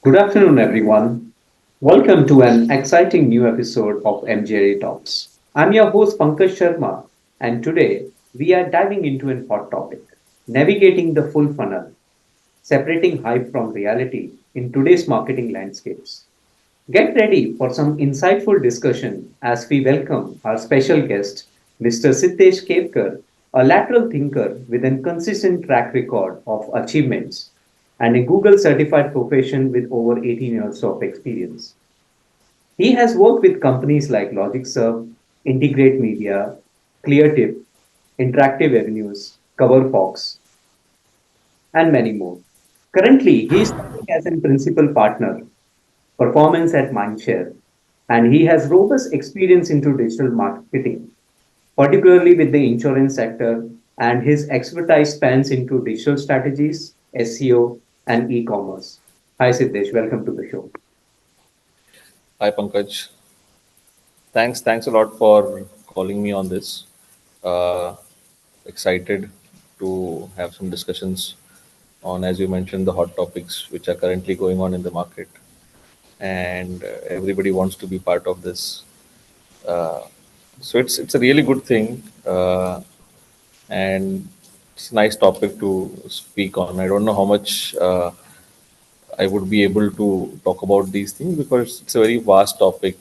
Good afternoon, everyone. Welcome to an exciting new episode of MGID Talks. I'm your host, Pankaj Sharma, and today we are diving into a hot topic navigating the full funnel, separating hype from reality in today's marketing landscapes. Get ready for some insightful discussion as we welcome our special guest, Mr. Siddesh Kerkar, a lateral thinker with a consistent track record of achievements and a Google certified profession with over 18 years of experience. He has worked with companies like LogicServe, Integrate Media, ClearTip, Interactive Avenues, CoverFox, and many more. Currently, he is serving as a principal partner performance at Mindshare, and he has robust experience into digital marketing, particularly with the insurance sector, and his expertise spans into digital strategies, SEO, and e-commerce. Hi, Siddesh. Welcome to the show. Hi Pankaj, thanks a lot for calling me on this. Uh, Excited to have some discussions on, as you mentioned, the hot topics which are currently going on in the market, and everybody wants to be part of this. Uh, so it's a really good thing, and it's a nice topic to speak on. I don't know how much I would be able to talk about these things because it's a very vast topic.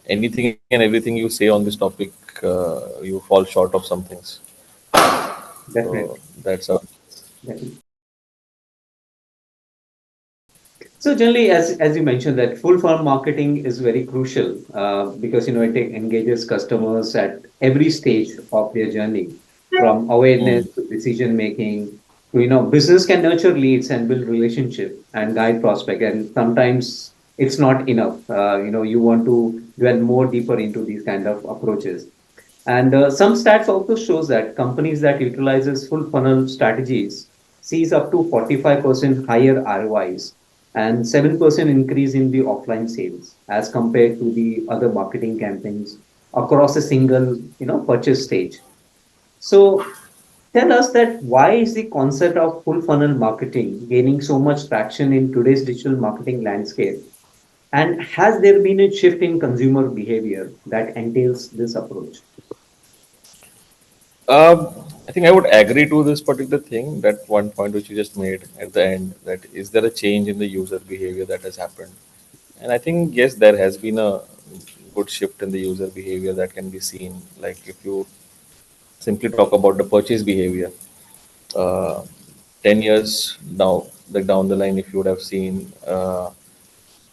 Anything and everything you say on this topic, you fall short of some things. So Definitely. that's a Definitely. So generally, as you mentioned, that full funnel marketing is very crucial because it engages customers at every stage of their journey, from awareness mm, to decision making. To, business can nurture leads and build relationship and guide prospect, and sometimes it's not enough. You want to dwell more deeper into these kind of approaches. And some stats also shows that companies that utilizes full funnel strategies sees up to 45% higher ROIs and 7% increase in the offline sales as compared to the other marketing campaigns across a single, purchase stage. So tell us that why is the concept of full funnel marketing gaining so much traction in today's digital marketing landscape? And has there been a shift in consumer behavior that entails this approach? I think I would agree to this particular thing, that one point which you just made at the end, that is there a change in the user behavior that has happened? And I think yes, there has been a good shift in the user behavior that can be seen. Like if you simply talk about the purchase behavior, uh, 10 years down the line, if you would have seen,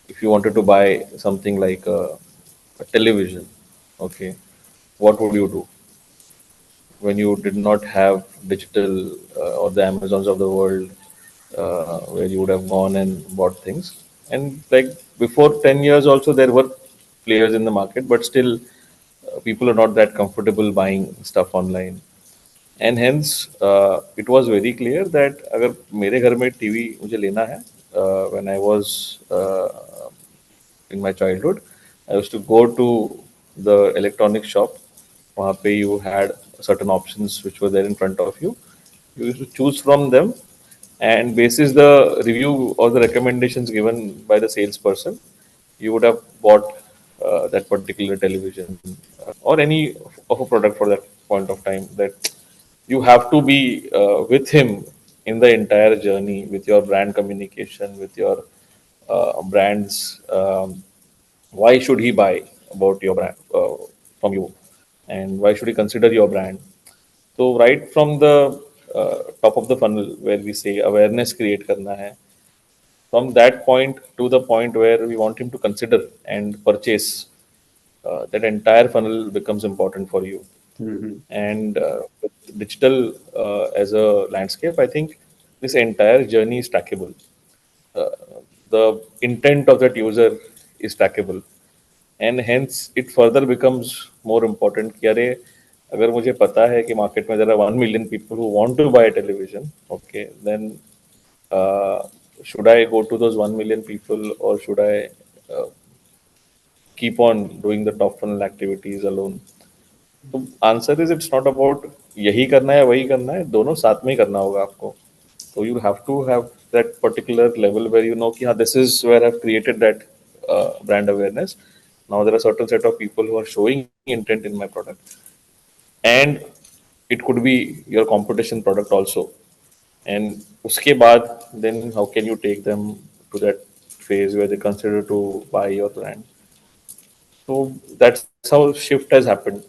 if you wanted to buy something like a television, okay, what would you do when you did not have digital or the Amazons of the world, where you would have gone and bought things? And like before 10 years also, there were players in the market, but still people are not that comfortable buying stuff online. And hence it was very clear that अगर मेरे घर में TV मुझे लेना है, when I was in my childhood, I used to go to the electronic shop. वहाँ पे you had certain options which were there in front of you. You used to choose from them, and basis the review or the recommendations given by the salesperson, you would have bought that particular television, or any of a product for that point of time. That you have to be with him in the entire journey, with your brand communication, with your brands. Why should he buy about your brand from you, and why should he consider your brand? So right from the top of the funnel, where we say awareness create karna hai, from that point to the point where we want him to consider and purchase, that entire funnel becomes important for you. Mhm. And with digital as a landscape, I think this entire journey is trackable. uh, the intent of that user is trackable, and hence it further becomes more important कि अरे अगर मुझे पता है कि market में there are 1 million people who want to buy a television, okay, then uh, should I go to those 1 million people, or should I uh, keep on doing the top funnel activities alone? तो answer is, it's not about यही करना है वही करना है, दोनों साथ में ही करना होगा आपको. So you have to have that particular level where you know, ki, "Ha, this is where I've created that brand awareness. Now there are certain set of people who are showing intent in my product, and it could be your competition product also. And uske baad, then how can you take them to that phase where they consider to buy your brand? So that's how shift has happened.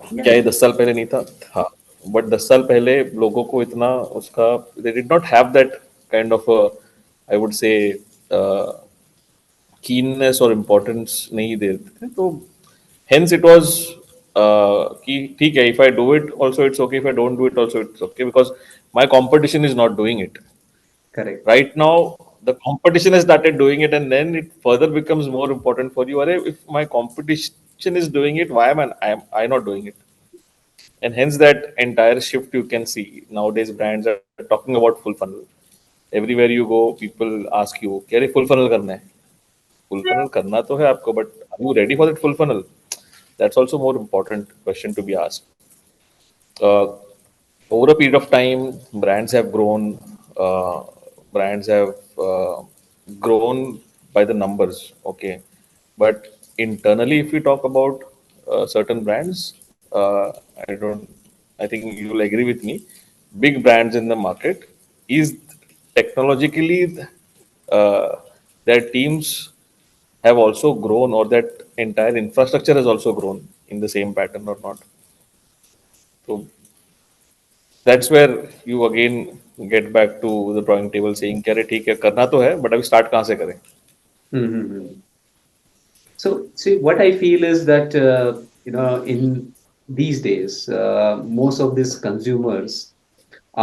क्या Yeah, ये 10 साल पहले नहीं था? था, but 10 साल पहले लोगों को इतना उसका they did not have that kind of a, I would say, uh, keenness or importance नहीं देते थे, तो hence it was कि ठीक है, if I do it also it's okay, if I don't do it also it's okay, because my competition is not doing it. correct. Right now the competition has started doing it, and then it further becomes more important for you. Arey, if my competition is doing it, why am I not doing it? And hence that entire shift you can see nowadays. Brands are talking about full funnel. Everywhere you go, people ask you, "क्या रे full funnel करना है?" Full funnel करना तो है आपको, but are you ready for that full funnel? That's also more important question to be asked. Uh, Over a period of time, brands have grown. Brands have grown by the numbers, okay. But internally, if we talk about certain brands, I don't. I think you'll agree with me. Big brands in the market is technologically, uh, their teams have also grown, or that entire infrastructure has also grown in the same pattern or not. So that's where you again get back to the drawing table saying, "क्या रे ठीक है करना तो है, but अभी start कहाँ से करें?" Mm-hmm. So, see, what I feel is that in these days, most of these consumers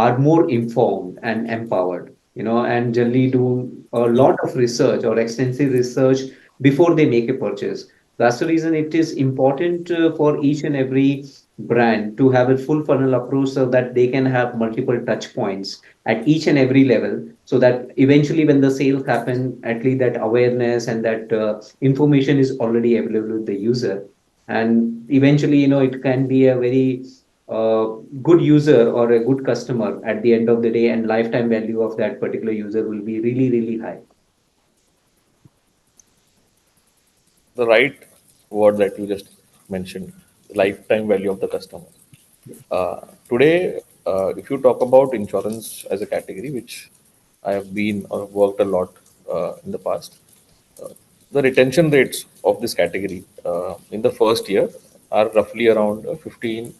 are more informed and empowered, and generally do a lot of research or extensive research before they make a purchase. That's the reason it is important for each and every brand to have a full funnel approach so that they can have multiple touch points at each and every level, so that eventually when the sales happen, at least that awareness and that information is already available with the user. And eventually, it can be a very uh, good user or a good customer at the end of the day, and lifetime value of that particular user will be really, really high. The right word that you just mentioned, lifetime value of the customer. Today, if you talk about insurance as a category, which I have been or worked a lot in the past, uh, the retention rates of this category in the first year are roughly around 15,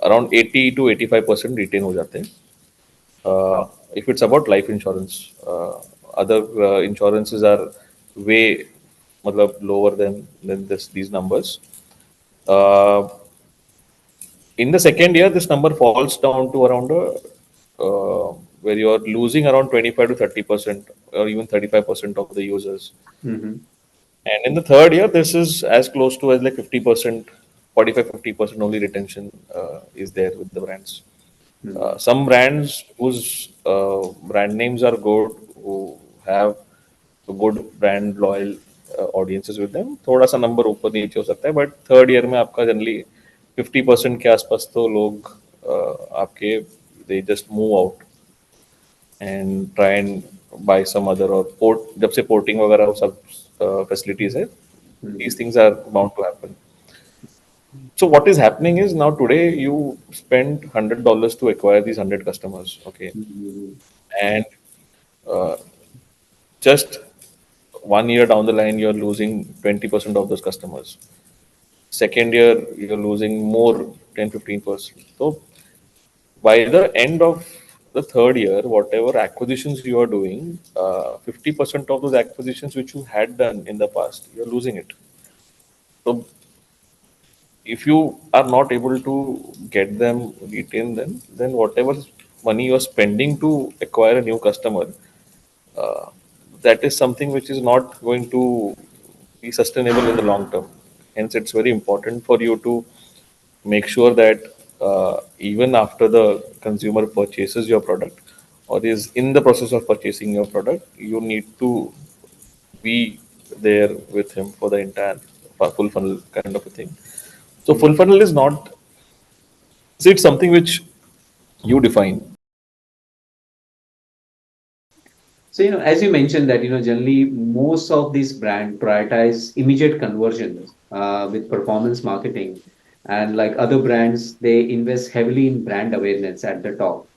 around 80 to 85% retain हो जाते हैं. If it's about life insurance, other insurances are way मतलब lower than these numbers. Uh, in the second year, this number falls down to around where you are losing around 25 to 30% or even 35% of the users. Mhm, And in the third year, this is as close to as like 50%, 45, 50% only retention is there with the brands. mhm, Some brands whose brand names are good, who have a good brand loyal audiences with them, थोड़ा सा number ऊपर नीचे हो सकता है, but third year में आपका generally 50% के आसपास तो लोग आपके they just move out and try and buy some other, और पोर्ट जब से पोर्टिंग वगैरह वो सब फैसिलिटीज है, mhm, these things are bound to happen. So what is happening is now today you spend $100 to acquire these 100 customers, okay, mhm, and uh, just 1 year down the line you're losing 20% of those customers. Second year you're losing more, 10-15%. So by the end of the third year, whatever acquisitions you are doing, 50% of those acquisitions which you had done in the past, you're losing it. So if you are not able to get them, retain them, then whatever money you are spending to acquire a new customer, uh, that is something which is not going to be sustainable in the long term. Hence, it's very important for you to make sure that even after the consumer purchases your product or is in the process of purchasing your product, you need to be there with him for the entire full funnel kind of a thing. So full funnel is not, see, it's something which you define. So, as you mentioned that, generally most of these brand prioritize immediate conversions with performance marketing, and like other brands, they invest heavily in brand awareness at the top.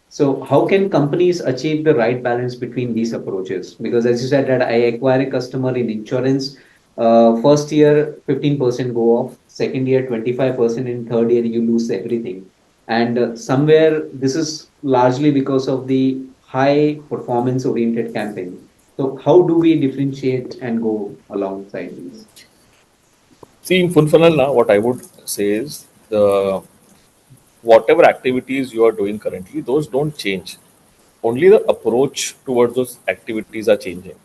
So how can companies achieve the right balance between these approaches? Because as you said that I acquire a customer in insurance, first year 15% go off, second year 25%, in third year you lose everything. And somewhere this is largely because of the high performance oriented campaign. So how do we differentiate and go alongside these? See, in full funnel now, what I would say is the whatever activities you are doing currently, those don't change. Only the approach towards those activities are changing.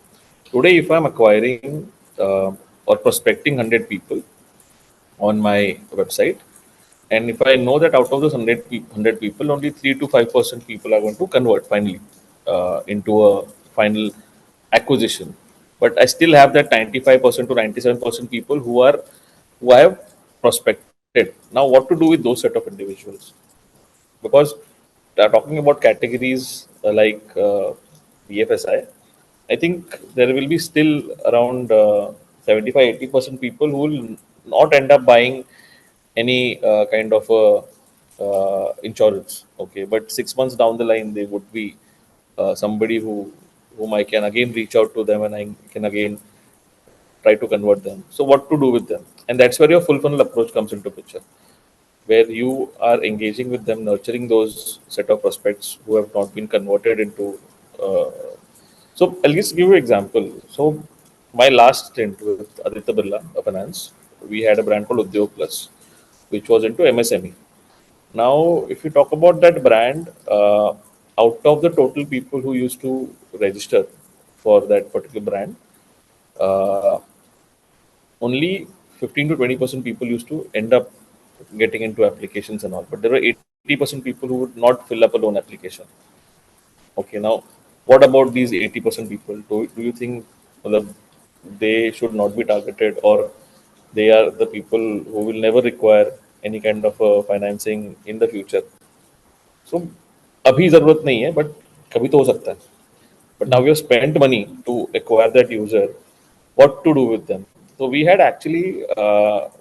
Today, if I'm acquiring or prospecting 100 people on my website, and if I know that out of those 100 people, only 3 to 5% people are going to convert finally into a final acquisition. But I still have that 95% to 97% people who I have prospected. Now, what to do with those set of individuals? Because talking about categories like BFSI, I think there will be still around 75-80% people who will not end up buying any kind of insurance. Okay, but 6 months down the line, they would be somebody whom I can again reach out to them and I can again try to convert them. So, what to do with them? And that's where your full funnel approach comes into picture, where you are engaging with them, nurturing those set of prospects who have not been converted into. Uh, so I'll just give you an example. So my last stint with Aditya Birla Finance, we had a brand called Udyog Plus, which was into MSME. Now, if you talk about that brand, out of the total people who used to register for that particular brand, uh, only 15 to 20% people used to end up getting into applications and all. But there were 80% people who would not fill up a loan application. Okay, now what about these 80% people? Do you think well, they should not be targeted, or they are the people who will never require any kind of financing in the future? So अभी जरूरत नहीं है, but कभी तो हो सकता है. But now we have spent money to acquire that user. What to do with them? So we had actually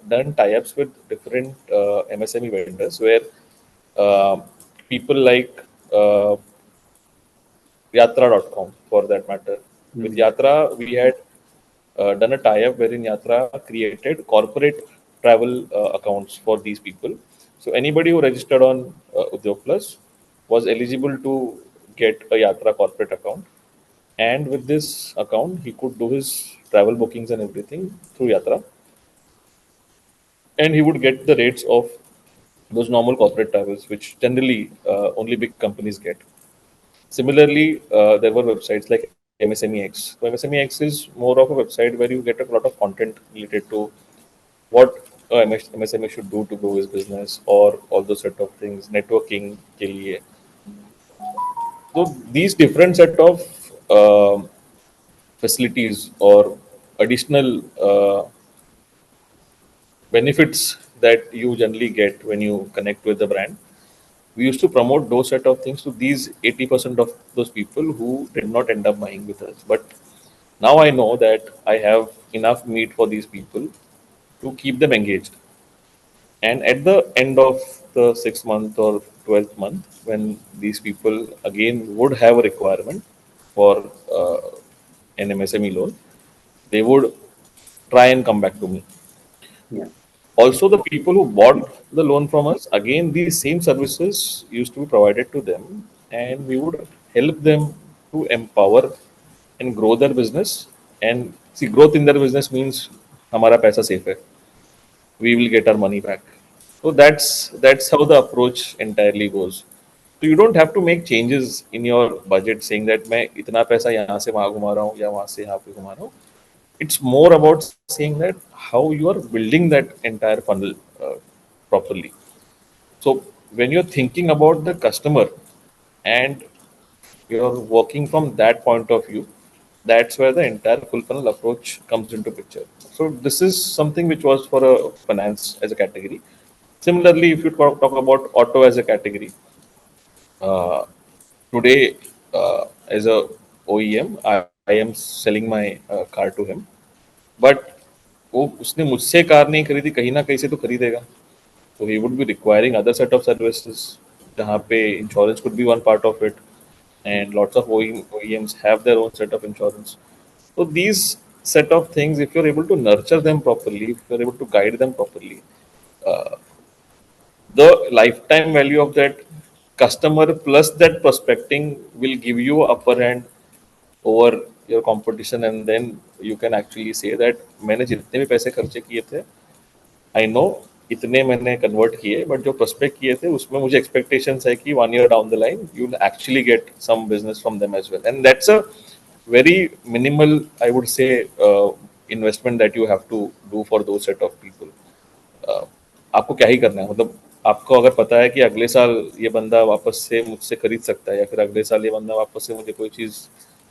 done tie-ups with different MSME vendors where uh, people like uh, Yatra.com for that matter. With Mhm. Yatra, we had done a tie-up wherein Yatra created corporate travel accounts for these people. So anybody who registered on Udyog Plus was eligible to get a Yatra corporate account, and with this account, he could do his travel bookings and everything through Yatra, and he would get the rates of those normal corporate travels, which generally only big companies get. Similarly, there were websites like MSMEX. So MSMEX is more of a website where you get a lot of content related to what MSME should do to grow his business or all those set of things, networking के लिए. So these different set of facilities or additional benefits that you generally get when you connect with the brand, we used to promote those set of things to these 80% of those people who did not end up buying with us. But now I know that I have enough meat for these people to keep them engaged. And at the end of the 6 month or 12th month, when these people again would have a requirement for an MSME loan, they would try and come back to me. Yeah. Also, the people who bought the loan from us, again, these same services used to be provided to them, and we would help them to empower and grow their business. And see, growth in their business means हमारा पैसा safe है. We will get our money back. So that's how the approach entirely goes. So you don't have to make changes in your budget saying that मैं इतना पैसा यहाँ से वहाँ घुमा रहा हूँ या वहाँ से यहाँ पे घुमा रहा हूँ. It's more about saying that how you are building that entire funnel properly. So when you're thinking about the customer and you're working from that point of view, that's where the entire full funnel approach comes into picture. So this is something which was for a finance as a category. Similarly, if you talk about auto as a category, uh, today as a OEM. I am selling my car to him, but वो उसने मुझसे car नहीं खरीदी, कहीं ना कहीं से तो खरीदेगा. So he would be requiring other set of services जहाँ पे insurance could be one part of it, and lots of OEMs have their own set of insurance. So these set of things, if you're able to nurture them properly, if you're able to guide them properly, the lifetime value of that customer plus that prospecting will give you upper hand over your competition, and then you can actually say that मैंने जितने भी पैसे खर्चे किए थे, I know इतने मैंने convert किए, बट जो प्रोस्पेक्ट किए थे उसमें मुझे एक्सपेक्टेशंस है कि 1 year down the line you will actually get some business from them as well, and that's a very minimal, I would say, investment that you have to do for those set of people. uh, आपको क्या ही करना है, मतलब आपको अगर पता है कि अगले साल ये बंदा वापस से मुझसे खरीद सकता है, या फिर अगले साल ये बंदा वापस से मुझे कोई चीज़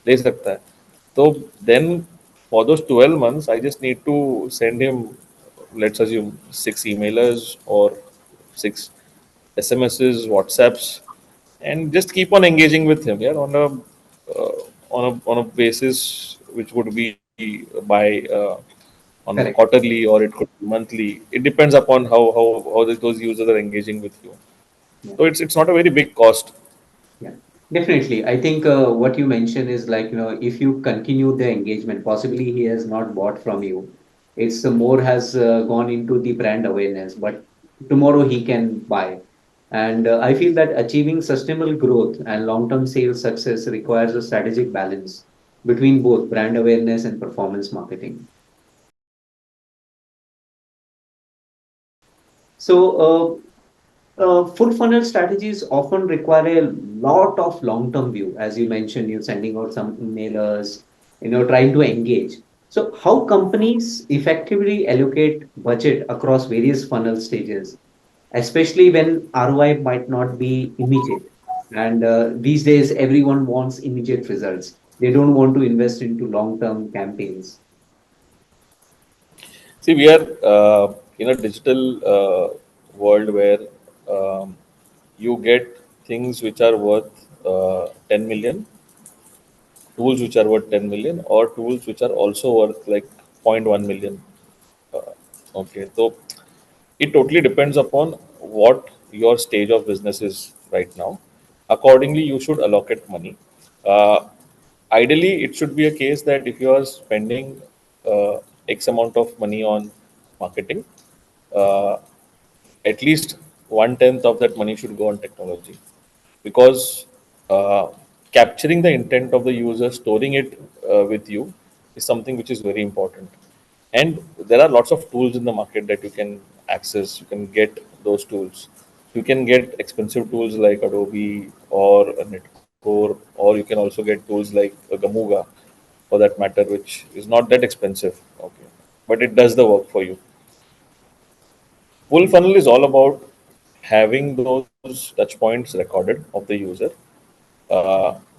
दे सकता है, तो then for those 12 months I just need to send him, let's assume, 6 emailers or 6 SMSs, WhatsApps, and just keep on engaging with him, yeah, on a basis which would be by on Correct. quarterly, or it could be monthly. It depends upon how those users are engaging with you. Yeah. So it's not a very big cost. Yeah, definitely. I think what you mentioned is like, if you continue the engagement, possibly he has not bought from you. It's more has gone into the brand awareness, but tomorrow he can buy. And I feel that achieving sustainable growth and long-term sales success requires a strategic balance between both brand awareness and performance marketing. So, full funnel strategies often require a lot of long term view. As you mentioned, you're sending out some emailers, trying to engage. So, how companies effectively allocate budget across various funnel stages, especially when ROI might not be immediate. And these days, everyone wants immediate results. They don't want to invest into long term campaigns. See, we are in a digital world where um, you get things which are worth 10 million, tools which are worth 10 million, or tools which are also worth like 0.1 million. Uh, okay, so it totally depends upon what your stage of business is right now. Accordingly, you should allocate money. Uh, Ideally, it should be a case that if you are spending X amount of money on marketing, uh, at least 1/10 of that money should go on technology, because uh, capturing the intent of the user, storing it with you, is something which is very important. And there are lots of tools in the market that you can access. You can get those tools. You can get expensive tools like Adobe or a Netcore, or you can also get tools like a Gamuga, for that matter, which is not that expensive. Okay, but it does the work for you. Full funnel is all about having those touch points recorded of the user,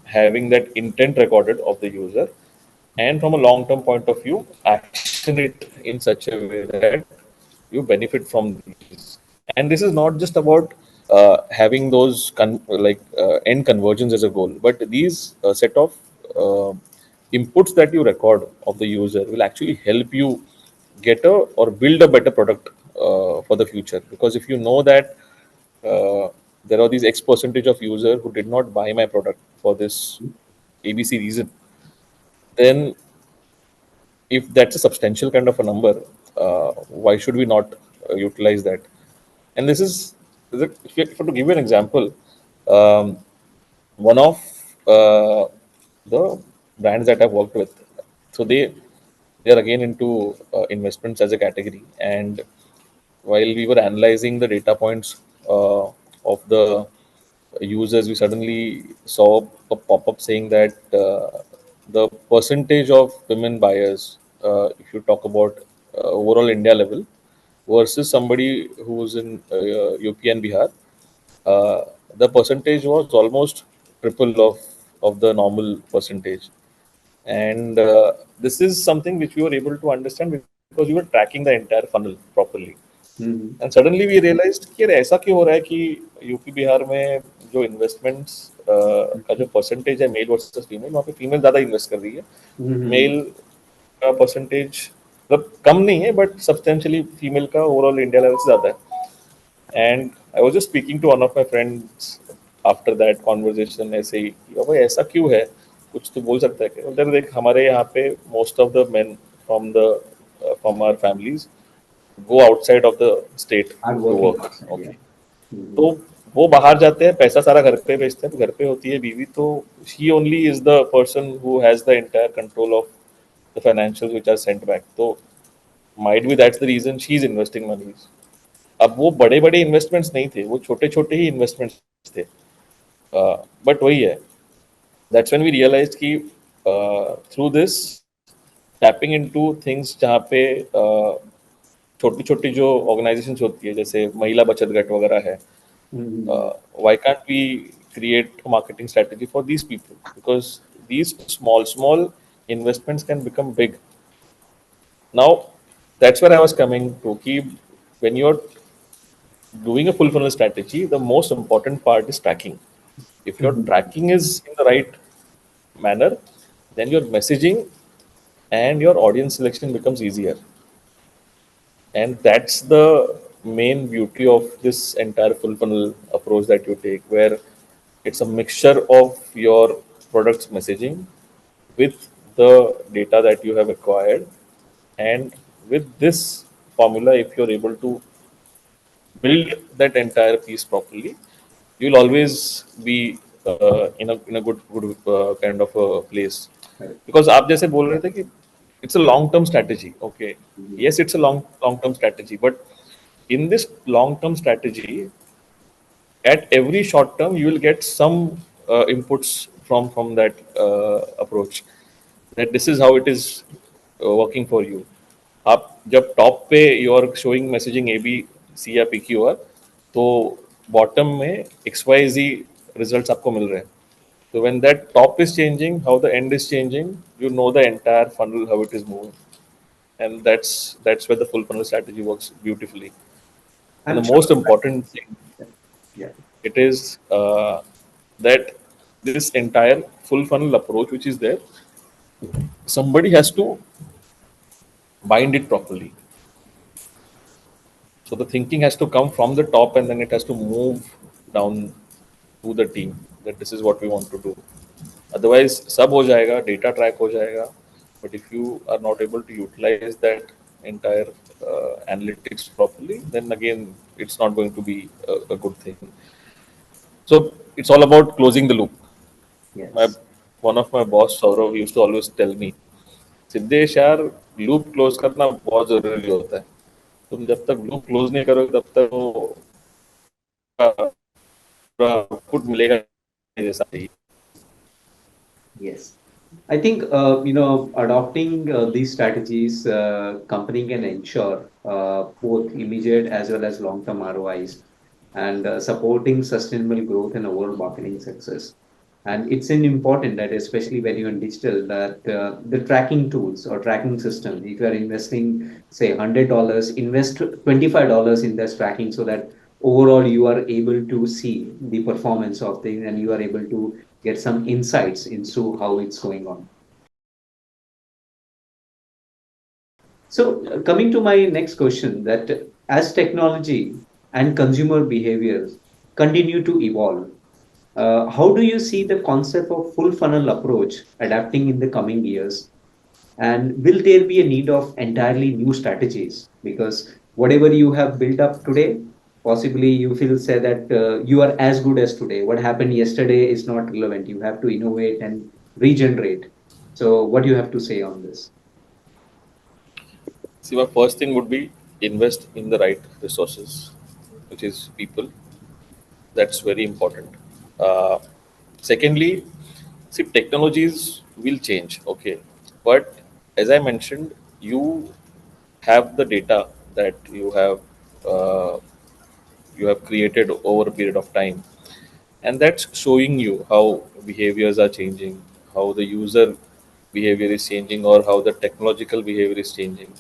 having that intent recorded of the user, and from a long term point of view, action it in such a way that you benefit from these. And this is not just about having those end conversions as a goal, but these set of uh, inputs that you record of the user will actually help you get a or build a better product for the future. Because if you know that there are these X percentage of user who did not buy my product for this ABC reason, then if that's a substantial kind of a number, why should we not utilize that? And this is for to give you an example, um, one of uh, the brands that I've worked with, so they are again into investments as a category, and while we were analyzing the data points of the users, we suddenly saw a pop-up saying that the percentage of women buyers, if you talk about overall India level, versus somebody who's in UP and Bihar, uh, the percentage was almost triple of the normal percentage. And this is something which we were able to understand because we were tracking the entire funnel properly. Mhm. And suddenly we realize कि यार ऐसा क्यों हो रहा है कि UP Bihar में जो इन्वेस्टमेंट्स का जो परसेंटेज है मेल वर्सेस फीमेल, वहाँ पे फीमेल ज़्यादा इन्वेस्ट कर रही है। Mm-hmm. मेल का परसेंटेज मतलब कम नहीं है, बट सब्सटेंशियली फीमेल का ओवरऑल इंडिया लेवल से ज़्यादा है। And I was just speaking to one of my friends after that conversation, ऐसे ही कि भाई ऐसा क्यों है, कुछ तो बोल सकता है क्या? उधर देख, हमारे यहाँ पे most of the men from our families go outside of the state I'm to working work. outside, yeah. Okay, Mm-hmm. तो वो बाहर जाते हैं, पैसा सारा घर पे भेजते हैं, घर पे होती है बीवी, तो she only is the person who has the entire control of the financials which are sent back. तो might be that's the reason she is investing monies. अब वो बड़े बड़े इन्वेस्टमेंट्स नहीं थे, वो छोटे छोटे ही इन्वेस्टमेंट्स थे, बट वही है, दैट्स व्हेन वी रियलाइज कि through this tapping into things जहाँ पे छोटी छोटी जो ऑर्गेनाइजेशंस होती है, जैसे महिला बचत गट वगैरह है, Mm-hmm. why can't we create a marketing strategy for these people? Because these small investments can become big. Now, that's where I was coming to. Keep when you're doing a full funnel strategy, the most important part is tracking. If your Mm-hmm. tracking is in the right manner, then your messaging and your audience selection becomes easier. And that's the main beauty of this entire full funnel approach that you take, where it's a mixture of your product's messaging with the data that you have acquired. And with this formula, if you're able to build that entire piece properly, you'll always be in a good kind of a place. Correct. Because आप जैसे बोल रहे थे कि it's a long term strategy. Okay, Mm-hmm. yes, it's a long term strategy, but in this long term strategy, at every short term you will get some inputs from that approach, that this is how it is working for you. आप जब top पे you are showing messaging A B C या P Q R, तो bottom में X Y Z result आपको मिल रहे हैं। तो when that top is changing, how the end is changing, you know the entire funnel how it is moving. And that's where the full funnel strategy works beautifully. And I'm the sure. most important thing, Yeah. it is that this entire full funnel approach which is there, somebody has to bind it properly. So the thinking has to come from the top, and then it has to move down to the team, that this is what we want to do. Otherwise सब हो जाएगा, data track हो जाएगा, but if you are not able to utilize that entire analytics properly, then again it's not going to be a good thing. So it's all about closing the loop. My Yes. one of my boss Saurav used to always tell me, Siddhesh यार, loop close करना बहुत जरूरी होता है। तुम जब तक loop close नहीं करोगे तब तक वो पूरा आउटपुट मिलेगा नहीं जैसा चाहिए। Yes. I think adopting these strategies, company can ensure both immediate as well as long-term ROIs, and supporting sustainable growth and overall marketing success. And it's an important that, especially when you're in digital, that the tracking tools or tracking system, if you are investing, say, $100, invest $25 in this tracking, so that overall you are able to see the performance of things, and you are able to get some insights into how it's going on. So, coming to my next question, that as technology and consumer behaviors continue to evolve, how do you see the concept of full funnel approach adapting in the coming years? And will there be a need of entirely new strategies? Because whatever you have built up today, possibly you feel say that you are as good as today. What happened yesterday is not relevant. You have to innovate and regenerate. So, what do you have to say on this? See, my first thing would be invest in the right resources, which is people. That's very important. Uh, Secondly, see, technologies will change, okay, but as I mentioned, you have the data that uh, you have created over a period of time, and that's showing you how behaviors are changing, how the user behavior is changing, or how the technological behavior is changing.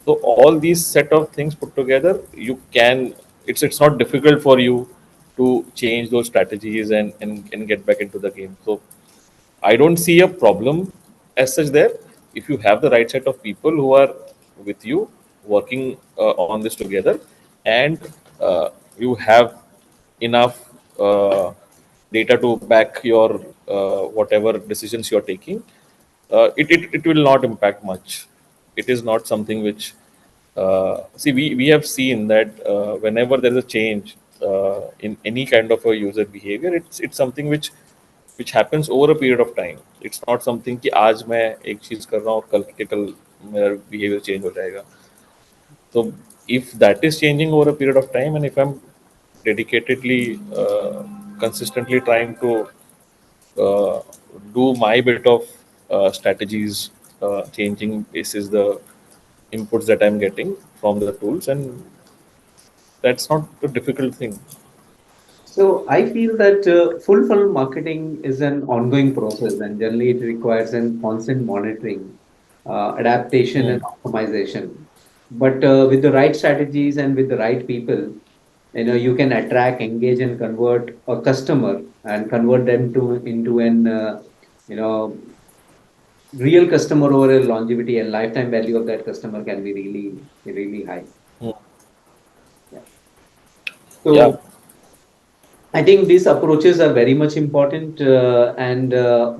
So all these set of things put together, you can, it's not difficult for you to change those strategies and get back into the game. So I don't see a problem as such there. If you have the right set of people who are with you working on this together, and you have enough data to back your whatever decisions you're taking, it will not impact much. It is not something which, see, we have seen that whenever there is a change in any kind of a user behavior, it's something which happens over a period of time. It's not something कि आज मैं एक चीज कर रहा हूँ और कल के कल मेरा behavior change हो जाएगा. So if that is changing over a period of time, and if I'm dedicatedly, consistently trying to uh, do my bit of strategies, changing basis the inputs that I'm getting from the tools, and that's not a difficult thing. So I feel that full funnel marketing is an ongoing process, and generally it requires an constant monitoring, adaptation, Hmm. and optimization. But with the right strategies and with the right people, you can attract, engage, and convert a customer and convert them to into an you know real customer over a longevity and lifetime value of that customer can be really high. Hmm. Yeah. Yeah. So I think these approaches are very much important, and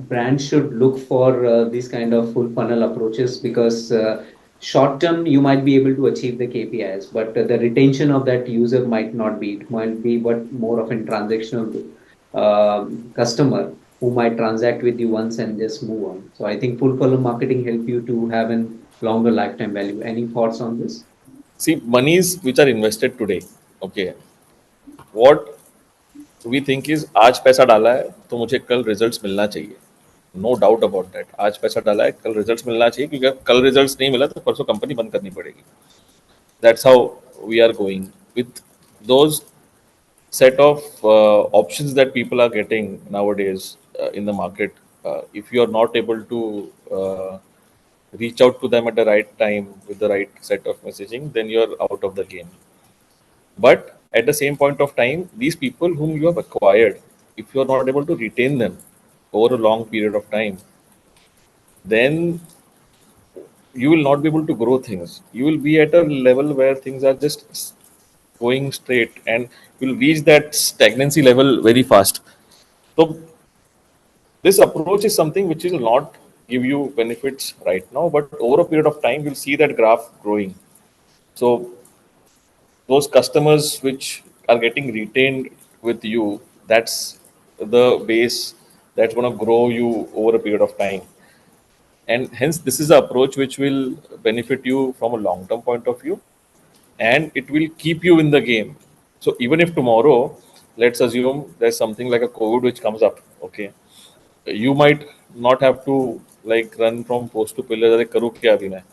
brands should look for these kind of full funnel approaches because short term you might be able to achieve the KPIs, but the retention of that user might not be. It might be but more of a transactional customer who might transact with you once and just move on. So I think full funnel marketing help you to have a longer lifetime value. Any thoughts on this? See, monies which are invested today, okay, what we think is आज पैसा डाला है तो मुझे कल results मिलना चाहिए. No doubt about that. आज पैसा डाला है, कल रिजल्ट्स मिलना चाहिए, क्योंकि अगर कल रिजल्ट्स नहीं मिला तो परसों कंपनी बंद करनी पड़ेगी. That's how we are going with those set of options that people are getting nowadays in the market. If you are not able to reach out to them at the right time with the right set of messaging, then you're out of the game. But at the same point of time, these people whom you have acquired, if you are not able to retain them over a long period of time, then you will not be able to grow things. You will be at a level where things are just going straight, and you'll reach that stagnancy level very fast. So this approach is something which will not give you benefits right now, but over a period of time, you'll see that graph growing. So those customers which are getting retained with you, that's the base that's going to grow you over a period of time. And hence, this is the approach which will benefit you from a long term point of view, and it will keep you in the game. So even if tomorrow, let's assume there's something like a COVID which comes up, okay, you might not have to like run from post to pillar. "अरे करूँ क्या अभी मैं?"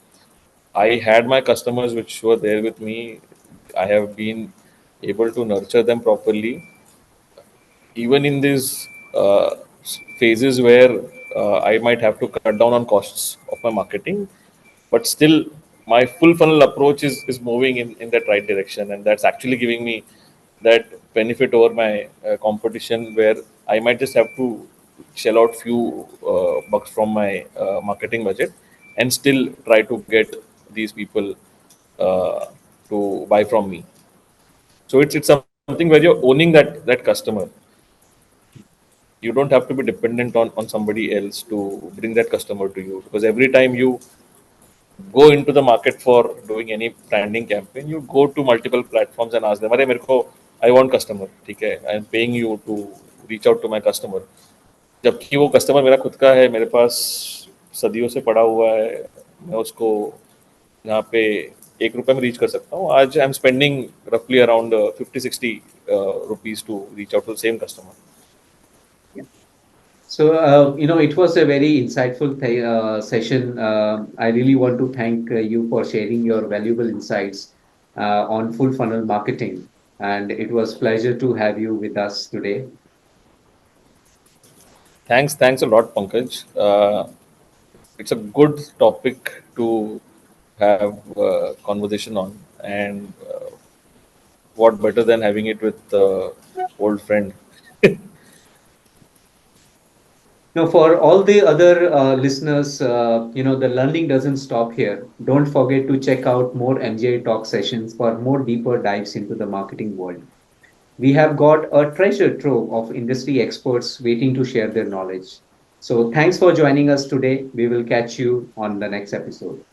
I had my customers which were there with me. I have been able to nurture them properly, even in these phases where I might have to cut down on costs of my marketing, but still my full funnel approach is moving in that right direction, and that's actually giving me that benefit over my competition, where I might just have to shell out few bucks from my marketing budget and still try to get these people uh, to buy from me. So it's something where you're owning that customer. You don't have to be dependent on somebody else to bring that customer to you, because every time you go into the market for doing any branding campaign, you go to multiple platforms and ask them, अरे मेरे को I want customer, ठीक है, I am paying you to reach out to my customer. जबकि वो customer मेरा खुद का है, मेरे पास सदियों से पड़ा हुआ है, मैं उसको यहाँ पे ₹1 में रीच कर सकता हूँ. आज आई एम स्पेंडिंग रफली around 50-60 rupees to reach out to the same customer. So, it was a very insightful session. I really want to thank you for sharing your valuable insights on full funnel marketing. And it was pleasure to have you with us today. Thanks a lot, Pankaj. It's a good topic to have conversation on, and what better than having it with old friend. Now, for all the other listeners, the learning doesn't stop here. Don't forget to check out more MGI Talk sessions for more deeper dives into the marketing world. We have got a treasure trove of industry experts waiting to share their knowledge. So, thanks for joining us today. We will catch you on the next episode.